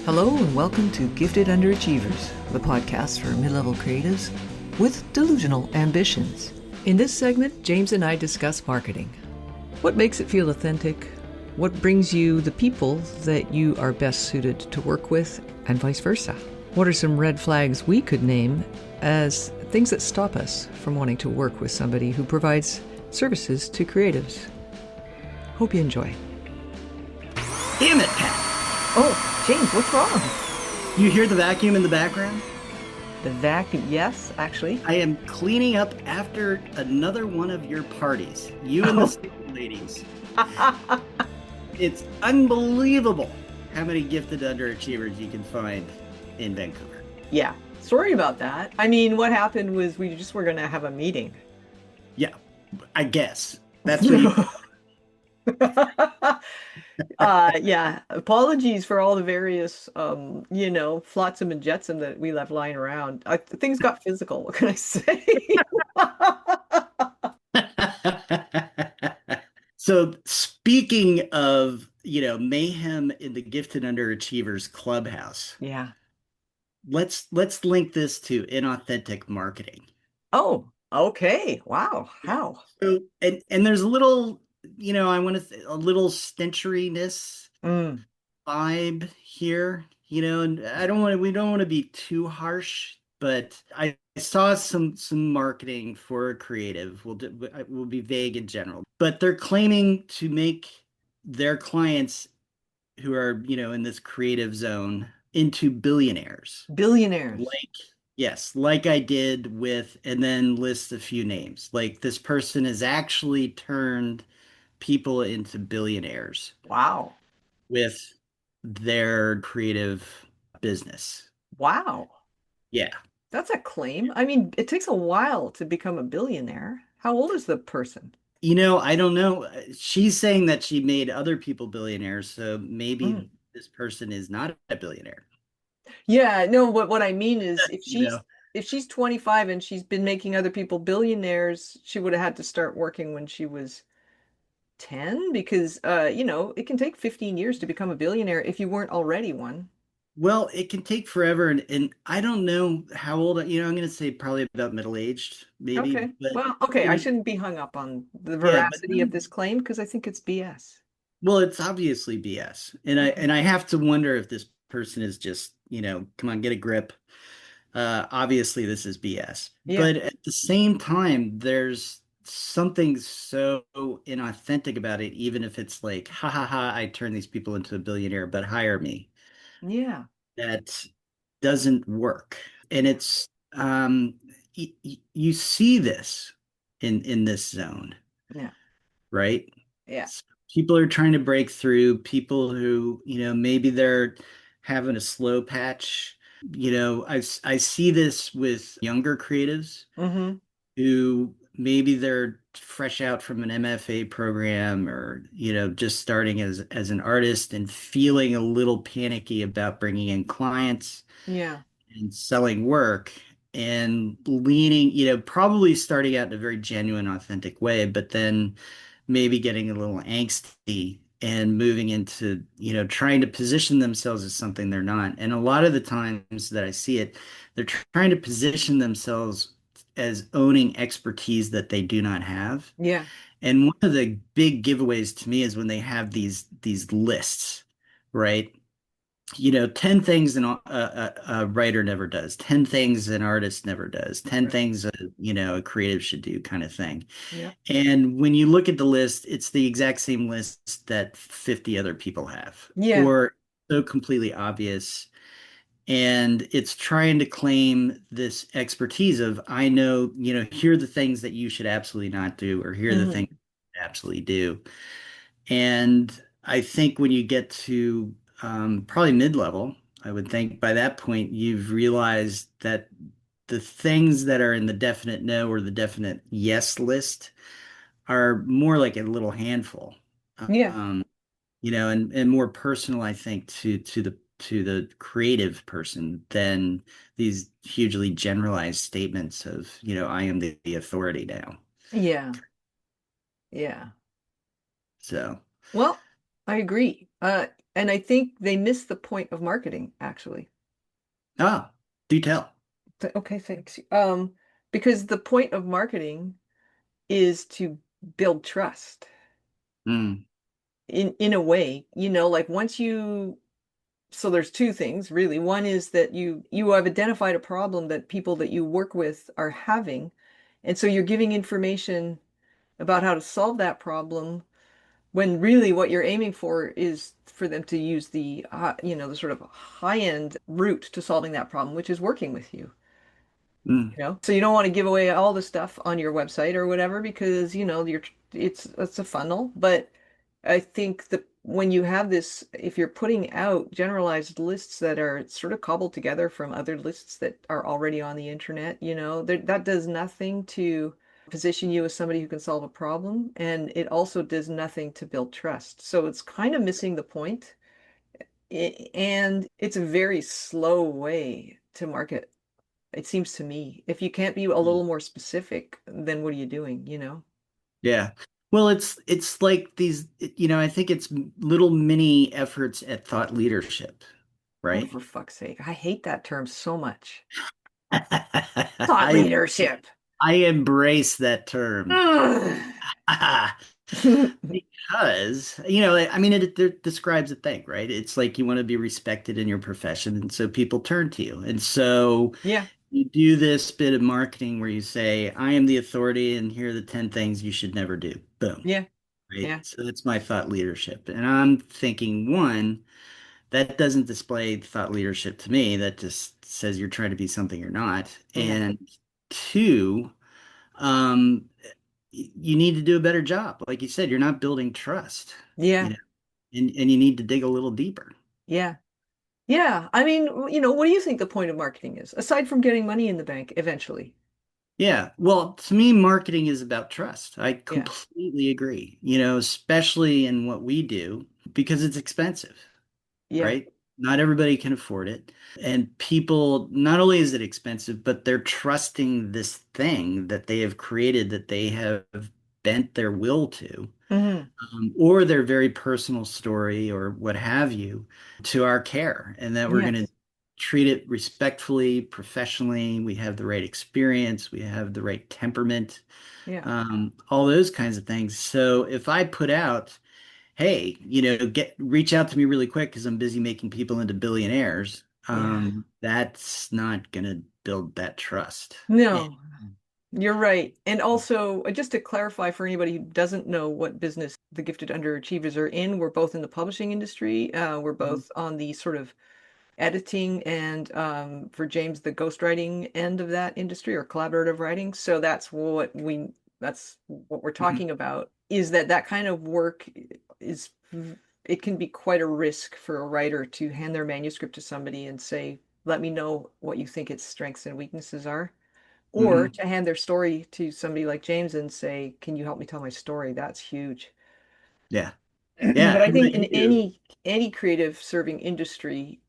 Hello and welcome to Gifted Underachievers, the podcast for mid-level creatives with delusional ambitions. In this segment, James and I discuss marketing. What makes it feel authentic? What brings you the people that you are best suited to work with, and vice versa? What are some red flags we could name as things that stop us from wanting to work with somebody who provides services to creatives? Hope you enjoy. Damn it, Pat. Oh, James, what's wrong? You hear the vacuum in the background? The vacuum, yes, actually. I am cleaning up after another one of your parties. You and the single ladies. It's unbelievable how many gifted underachievers you can find in Vancouver. Yeah, sorry about that. I mean, what happened was we just were going to have a meeting. Yeah, I guess. That's what you... Yeah, apologies for all the various, flotsam and jetsam that we left lying around. Things got physical. What can I say? So speaking of, mayhem in the Gifted Underachievers Clubhouse, Yeah. let's link this to inauthentic marketing. Oh, okay. Wow. How? So and there's a little, I want to a little stenchuriness Mm, vibe here, and I don't want to we don't want to be too harsh, but I saw some marketing for a creative. We'll be vague in general, but they're claiming to make their clients who are, in this creative zone into billionaires. billionaires. Like, yes, like I did with, and then list a few names. Like this person has actually turned people into billionaires Wow. with their creative business. Wow. Yeah. That's a claim. I mean, it takes a while to become a billionaire. How old is the person? I don't know. She's saying that she made other people billionaires, so maybe Mm. this person is not a billionaire. Yeah, no, what I mean is You know, if she's 25 and she's been making other people billionaires, she would have had to start working when she was 10 because it can take 15 years to become a billionaire if you weren't already one. well, it can take forever, and I don't know how old, I'm going to say probably about middle-aged, maybe, Okay. but Well, okay, I shouldn't be hung up on the yeah, but veracity of this claim because I think it's BS. well, it's obviously BS. And I Okay. and I have to wonder if this person is just, come on, get a grip. Obviously this is BS. Yeah. But at the same time, there's something so inauthentic about it, even if it's like, ha ha ha, I turn these people into a billionaire, but hire me. Yeah. That doesn't work. And it's you see this in this zone, Yeah. right? Yeah. So people are trying to break through, people who, maybe they're having a slow patch. I see this with younger creatives Mm-hmm. who maybe they're fresh out from an MFA program or, just starting as an artist and feeling a little panicky about bringing in clients Yeah. and selling work and leaning, probably starting out in a very genuine, authentic way, but then maybe getting a little angsty and moving into, trying to position themselves as something they're not. And a lot of the times that I see it, they're trying to position themselves as owning expertise that they do not have. Yeah. And one of the big giveaways to me is when they have these lists, right? 10 things a writer never does, 10 things an artist never does, 10 Right. things a creative should do kind of thing. Yeah. And when you look at the list, it's the exact same list that 50 other people have, Yeah. or so completely obvious. And it's trying to claim this expertise of, I know, here are the things that you should absolutely not do, or here are the things Hmm. you should absolutely do. And I think when you get to probably mid-level, I would think by that point you've realized that the things that are in the definite no or the definite yes list are more like a little handful, Yeah. um, and more personal, I think, to the creative person than these hugely generalized statements of, I am the authority now. Yeah. Yeah. So, Well, I agree. And I think they miss the point of marketing, actually. Ah, do tell. Okay, thanks. Because the point of marketing is to build trust Mm, in a way, like once you so there's two things really. One is that you have identified a problem that people that you work with are having, and so you're giving information about how to solve that problem when really what you're aiming for is for them to use the sort of high-end route to solving that problem, which is working with you. mm, So you don't want to give away all the stuff on your website or whatever because it's a funnel. But I think that when you have this, if you're putting out generalized lists that are sort of cobbled together from other lists that are already on the internet, that does nothing to position you as somebody who can solve a problem, and it also does nothing to build trust. So it's kind of missing the point. And it's a very slow way to market, it seems to me. If you can't be a mm. little more specific, then what are you doing? Yeah. Well, it's like I think it's little mini efforts at thought leadership, Oh, right? for fuck's sake. I hate that term so much. Thought I leadership. I embrace that term. Ugh. Because, I mean, it describes a thing, right? It's like you want to be respected in your profession, and so people turn to you. And so Yeah, you do this bit of marketing where you say, I am the authority, and here are the 10 things you should never do. Boom. yeah, Right. yeah, So that's my thought leadership. And I'm thinking, one, that doesn't display thought leadership to me. That just says you're trying to be something you're not. yeah, And two, um, you need to do a better job. Like you said, you're not building trust, you yeah, know, and you need to dig a little deeper. yeah. Yeah. I mean, what do you think the point of marketing is, aside from getting money in the bank eventually? Yeah. Well, to me, marketing is about trust. I Yeah, completely agree, especially in what we do because it's expensive, yeah, right? Not everybody can afford it. And people, not only is it expensive, but they're trusting this thing that they have created that they have bent their will to, or their very personal story or what have you, to our care, and that we're going to yes, treat it respectfully, professionally. We have the right experience, we have the right temperament, yeah, all those kinds of things. So if I put out, hey, reach out to me really quick because I'm busy making people into billionaires. yeah. That's not going to build that trust. And, No, you're right. And also, just to clarify for anybody who doesn't know what business the gifted underachievers are in, we're both in the publishing industry. We're Mhm, both on the sort of editing and for James, the ghostwriting end of that industry or collaborative writing. So that's what we're mhm, talking about, is that kind of work is it can be quite a risk for a writer to hand their manuscript to somebody and say, let me know what you think its strengths and weaknesses are. Or mhm. to hand their story to somebody like James and say, can you help me tell my story? That's huge. Yeah. Yeah. But I How think about in you? any creative serving industry,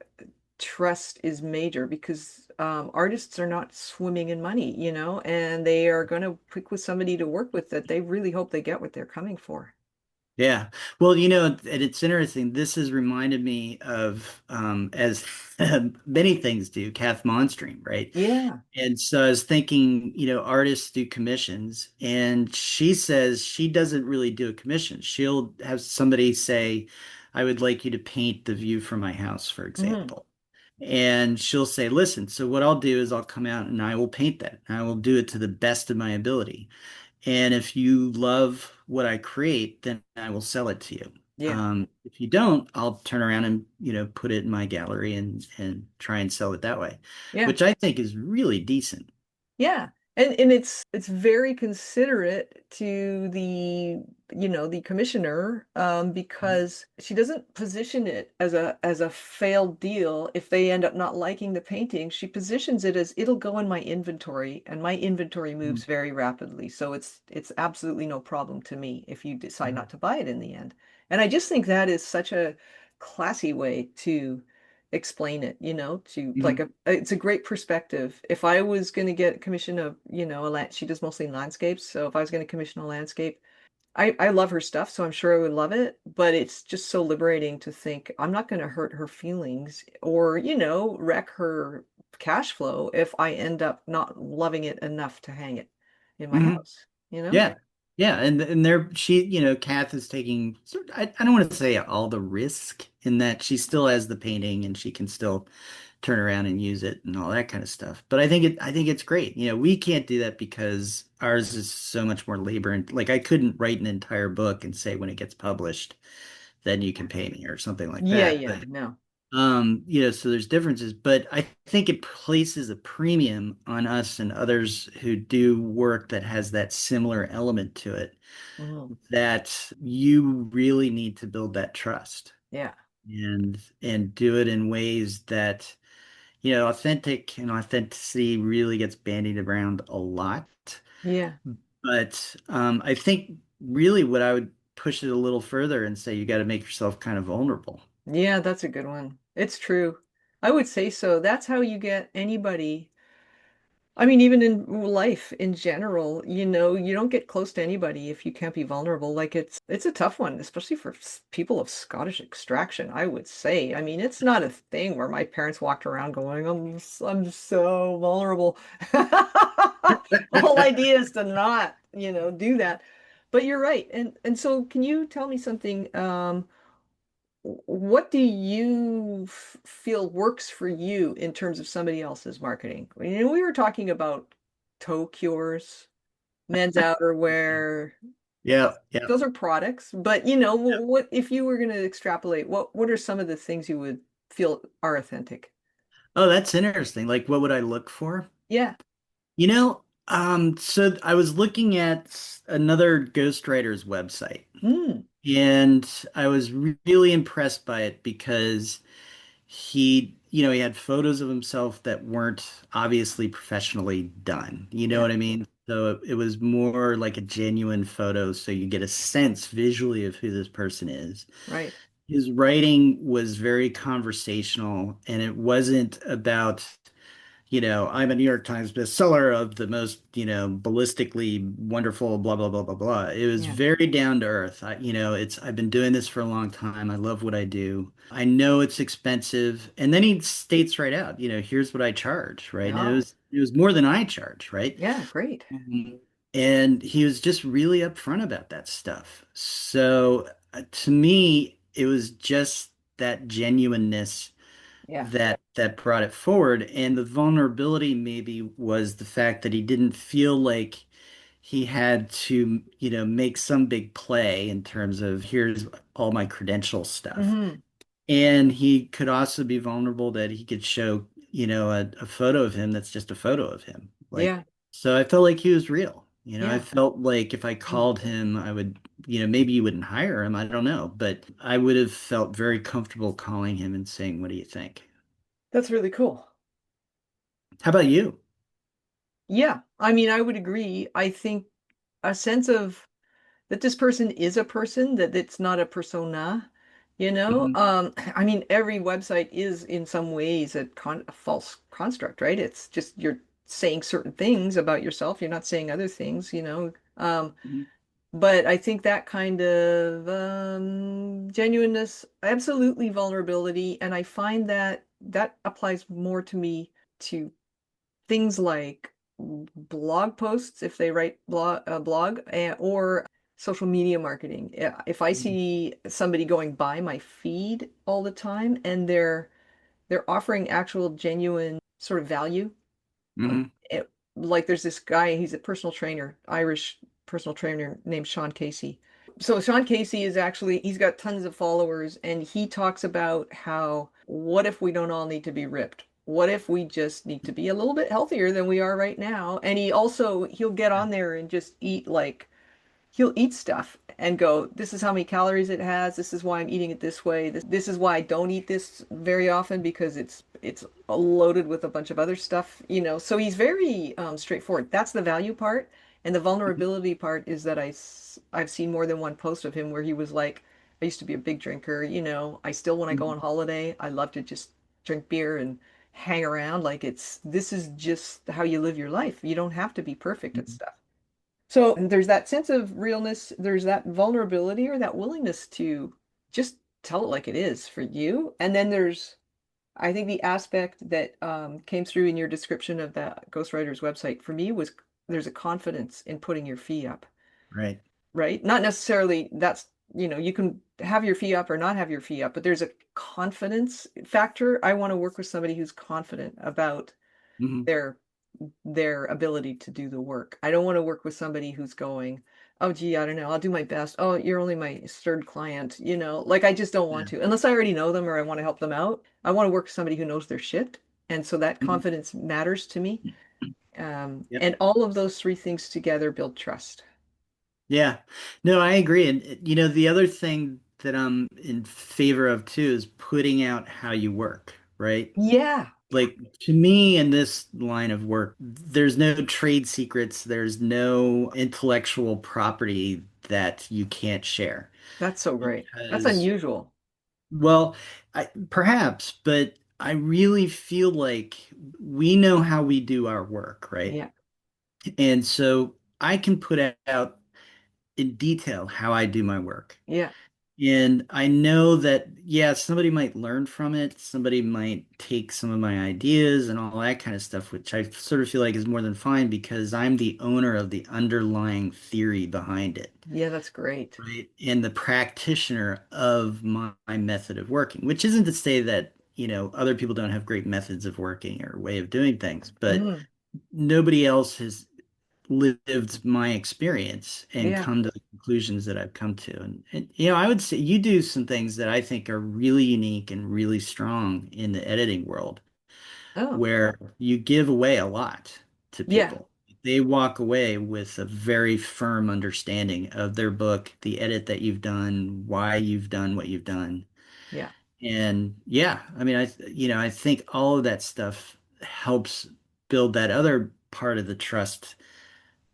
trust is major because artists are not swimming in money, and they are going to pick with somebody to work with that they really hope they get what they're coming for. Yeah. Well, and it's interesting. This has reminded me of, as many things do, Kath Monstream, right? Yeah. And so I was thinking, artists do commissions, and she says she doesn't really do a commission. She'll have somebody say, I would like you to paint the view from my house, for Hmm. example. And she'll say, listen, so what I'll do is I'll come out and I will paint that. I will do it to the best of my ability. And if you love what I create, then I will sell it to you. Yeah. If you don't, I'll turn around and, put it in my gallery and try and sell it that way, Yeah. which I think is really decent. Yeah. And it's very considerate to the commissioner, because she doesn't position it as a failed deal if they end up not liking the painting. She positions it as it'll go in my inventory, and my inventory moves very rapidly. So it's absolutely no problem to me if you decide Mhm. not to buy it in the end. And I just think that is such a classy way to explain it, to like Mhm. it's a great perspective. If I was going to get commission a, she does mostly landscapes. So if I was going to commission a landscape, I love her stuff, so I'm sure I would love it, but it's just so liberating to think I'm not going to hurt her feelings or, wreck her cash flow if I end up not loving it enough to hang it in my Hmm. house, you know? Yeah. Yeah. And there, Kath is taking, I don't want to say all the risk in that she still has the painting and she can still turn around and use it and all that kind of stuff. But I think it's great. We can't do that because ours is so much more labor and like I couldn't write an entire book and say when it gets published, then you can pay me or something like Yeah, that. yeah, But no. so there's differences, but I think it places a premium on us and others who do work that has that similar element to it, Mhm. that you really need to build that trust Yeah. and do it in ways that authentic and authenticity really gets bandied around a lot. Yeah. But I think really what I would push it a little further and say you got to make yourself kind of vulnerable. Yeah, that's a good one. It's true. I would say so. That's how you get anybody. I mean, even in life in general, you don't get close to anybody if you can't be vulnerable. Like it's a tough one, especially for people of Scottish extraction, I would say. I mean, it's not a thing where my parents walked around going, I'm so vulnerable. The whole idea is to not, do that. But you're right. And so can you tell me something? What do you feel works for you in terms of somebody else's marketing? We were talking about toe cures, men's outerwear. Yeah, yeah. Those are products, but what if you were going to extrapolate, what are some of the things you would feel are authentic? Oh, that's interesting. Like, what would I look for? Yeah. So I was looking at another ghostwriter's website, Hmm. and I was really impressed by it because he had photos of himself that weren't obviously professionally done. You know Yeah. what I mean? So it was more like a genuine photo, so you get a sense visually of who this person is. Right. His writing was very conversational, and it wasn't about I'm a New York Times bestseller of the most, ballistically wonderful, blah, blah, blah, blah, blah. It was Yeah. very down to earth. I've been doing this for a long time. I love what I do. I know it's expensive. And then he states right out, here's what I charge, right? And it Oh, was, it was more than I charge, right? yeah, great. Mhm. And he was just really upfront about that stuff. So to me, it was just that genuineness Yeah. that brought it forward. And the vulnerability maybe was the fact that he didn't feel like he had to, make some big play in terms of here's all my credential stuff. Hmm. And he could also be vulnerable that he could show, a photo of him that's just a photo of him. Like, Yeah. so I felt like he was real. I Yeah. felt like if I Mm. called him, I would, maybe you wouldn't hire him. I don't know, but I would have felt very comfortable calling him and saying, "What do you think?" That's really cool. How about you? Yeah. I mean, I would agree. I think a sense of that this person is a person, that it's not a persona, Mhm. I mean, every website is in some ways a false construct, right? It's just you're saying certain things about yourself, you're not saying other things. Mhm. But I think that kind of genuineness, absolutely vulnerability, and I find that that applies more to me to things like blog posts if they write blog or social media marketing. If I Mhm. see somebody going by my feed all the time and they're offering actual genuine sort of value, um, Mhm. it, like there's this guy, he's a personal trainer, Irish personal trainer named Sean Casey. So Sean Casey is actually, he's got tons of followers and he talks about how, what if we don't all need to be ripped? What if we just need to be a little bit healthier than we are right now? And he'll get on there and just eat like he'll eat stuff and go, this is how many calories it has. This is why I'm eating it this way. This is why I don't eat this very often because it's loaded with a bunch of other stuff. So he's very straightforward. That's the value part. And the Mhm. vulnerability part is that I've seen more than one post of him where he was like, I used to be a big drinker. I still, when I go Mhm. on holiday, I love to just drink beer and hang around. Like this is just how you live your life. You don't have to be perfect at Mhm. stuff. So there's that sense of realness, there's that vulnerability or that willingness to just tell it like it is for you. And then there's, I think the aspect that came through in your description of the ghostwriter's website for me was there's a confidence in putting your fee up, Right. right? Not necessarily that's, you can have your fee up or not have your fee up, but there's a confidence factor. I want to work with somebody who's confident about Hmm. their their ability to do the work. I don't want to work with somebody who's going, oh, gee, I don't know, I'll do my best. Oh, you're only my third client, like I just don't want Yeah. to, unless I already know them or I want to help them out. I want to work with somebody who knows their shit. And so that Hmm. confidence matters to me. Yep. And all of those three things together build trust. Yeah. No, I agree. And the other thing that I'm in favor of too is putting out how you work, right? Yeah, Like to me in this line of work, there's no trade secrets, there's no intellectual property that you can't share. that's so great. That's Because, unusual. well, perhaps, but I really feel like we know how we do our work, right? Yeah, And so I can put out in detail how I do my work. yeah. And I know that, yeah, somebody might learn from it. Somebody might take some of my ideas and all that kind of stuff, which I sort of feel like is more than fine because I'm the owner of the underlying theory behind it, Yeah, that's great. right? And the practitioner of my method of working, which isn't to say that, other people don't have great methods of working or way of doing things, but Mm, nobody else has lived my experience and yeah. come to the conclusions that I've come to. And I would say you do some things that I think are really unique and really strong in the editing world, Oh, where you give away a lot to yeah. people. They walk away with a very firm understanding of their book, the edit that you've done, why you've done what you've done. Yeah. And yeah, I mean, I think all of that stuff helps build that other part of the trust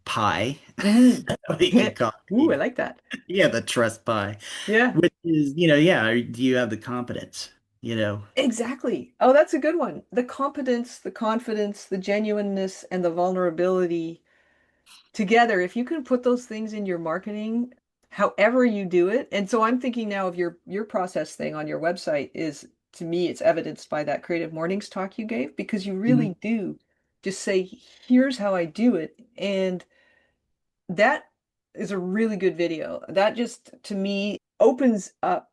pie, Hmm. we can call Ooh, I it. like that. Yeah, the trust pie, Yeah. which is, yeah, do you have the competence? You know? Exactly. Oh, that's a good one. The competence, the confidence, the genuineness, and the vulnerability together, if you can put those things in your marketing, however you do it. And so I'm thinking now of your process thing on your website is to me, it's evidenced by that creative mornings talk you gave because you Mhm. really do just say, here's how I do it. And that is a really good video. That just to me opens up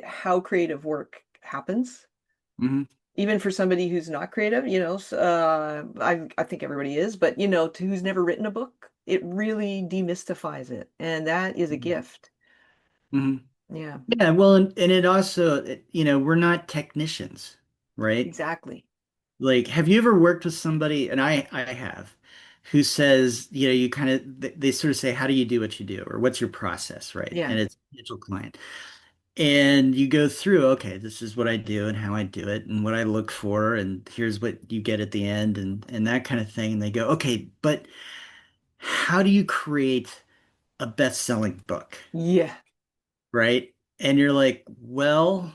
how creative work happens Mhm. even for somebody who's not creative, I think everybody is, but to who's never written a book, it really demystifies it, and that is a Mhm. gift. Mhm. Yeah, Yeah, well, and it also, we're not technicians, right? exactly. Like, have you ever worked with somebody, and I have, who says, you kind of, they sort of say, how do you do what you do? Or what's your process, right? Yeah, And it's a potential client. And you go through, okay, this is what I do and how I do it and what I look for, and here's what you get at the end and that kind of thing. And they go, okay, but how do you create a best-selling book, yeah, right? And you're like, well,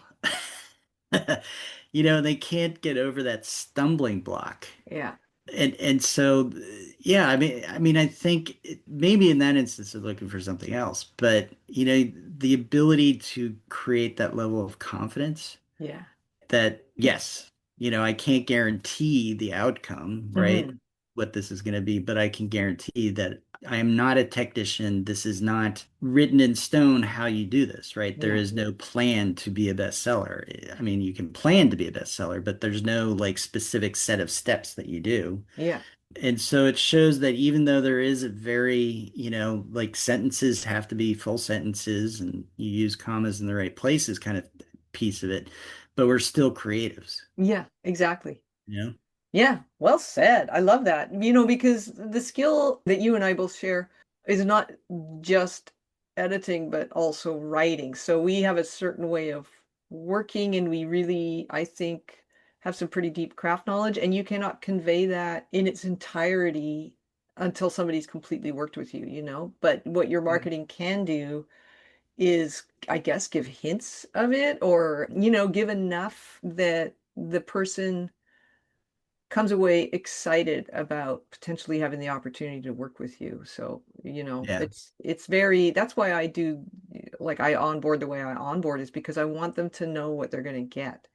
they can't get over that stumbling block. yeah, And so yeah, I mean I think maybe in that instance they're looking for something else, but the ability to create that level of confidence yeah. that yes, I can't guarantee the outcome, right? Hmm. What this is going to be, but I can guarantee that I am not a technician. This is not written in stone how you do this, right? There Yeah, is no plan to be a bestseller. I mean, you can plan to be a bestseller, but there's no like specific set of steps that you do. yeah, And so it shows that even though there is a very, like sentences have to be full sentences and you use commas in the right places kind of piece of it, but we're still creatives, yeah, exactly. you know? Yeah, well said. I love that. Because the skill that you and I both share is not just editing, but also writing. So we have a certain way of working, and we really, I think, have some pretty deep craft knowledge, and you cannot convey that in its entirety until somebody's completely worked with you, you know? But what your Mhm. marketing can do is, I guess, give hints of it or, give enough that the person comes away excited about potentially having the opportunity to work with you. So, Yeah. it's very, that's why I do, like I onboard the way I onboard is because I want them to know what they're going to get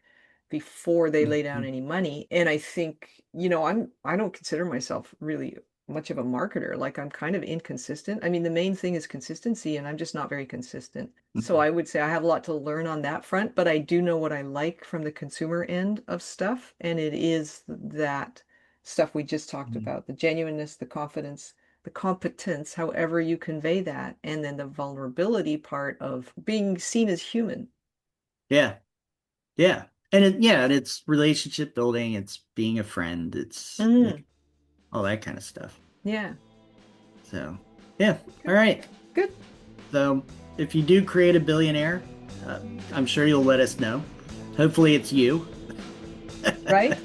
before they lay down Mhm. any money. And I think, I don't consider myself really much of a marketer. Like I'm kind of inconsistent. I mean, the main thing is consistency, and I'm just not very consistent. So I would say I have a lot to learn on that front, but I do know what I like from the consumer end of stuff. And it is that stuff we just talked Mhm. about, the genuineness, the confidence, the competence, however you convey that, and then the vulnerability part of being seen as human. Yeah. Yeah. And it's relationship building, it's being a friend, it's Mm, like all that kind of stuff. yeah. So, yeah. Okay. All right. Good. So, if you do create a billionaire, I'm sure you'll let us know. Hopefully, it's you. Right?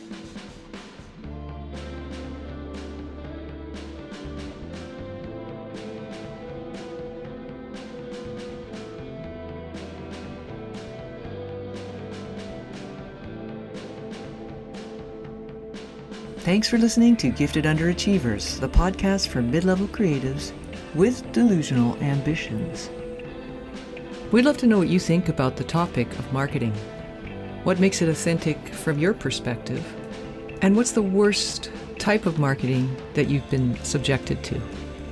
Thanks for listening to Gifted Underachievers, the podcast for mid-level creatives with delusional ambitions. We'd love to know what you think about the topic of marketing. What makes it authentic from your perspective? And what's the worst type of marketing that you've been subjected to?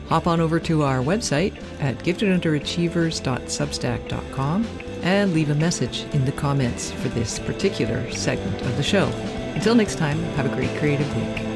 Hop on over to our website at giftedunderachievers.substack.com and leave a message in the comments for this particular segment of the show. Until next time, have a great creative week.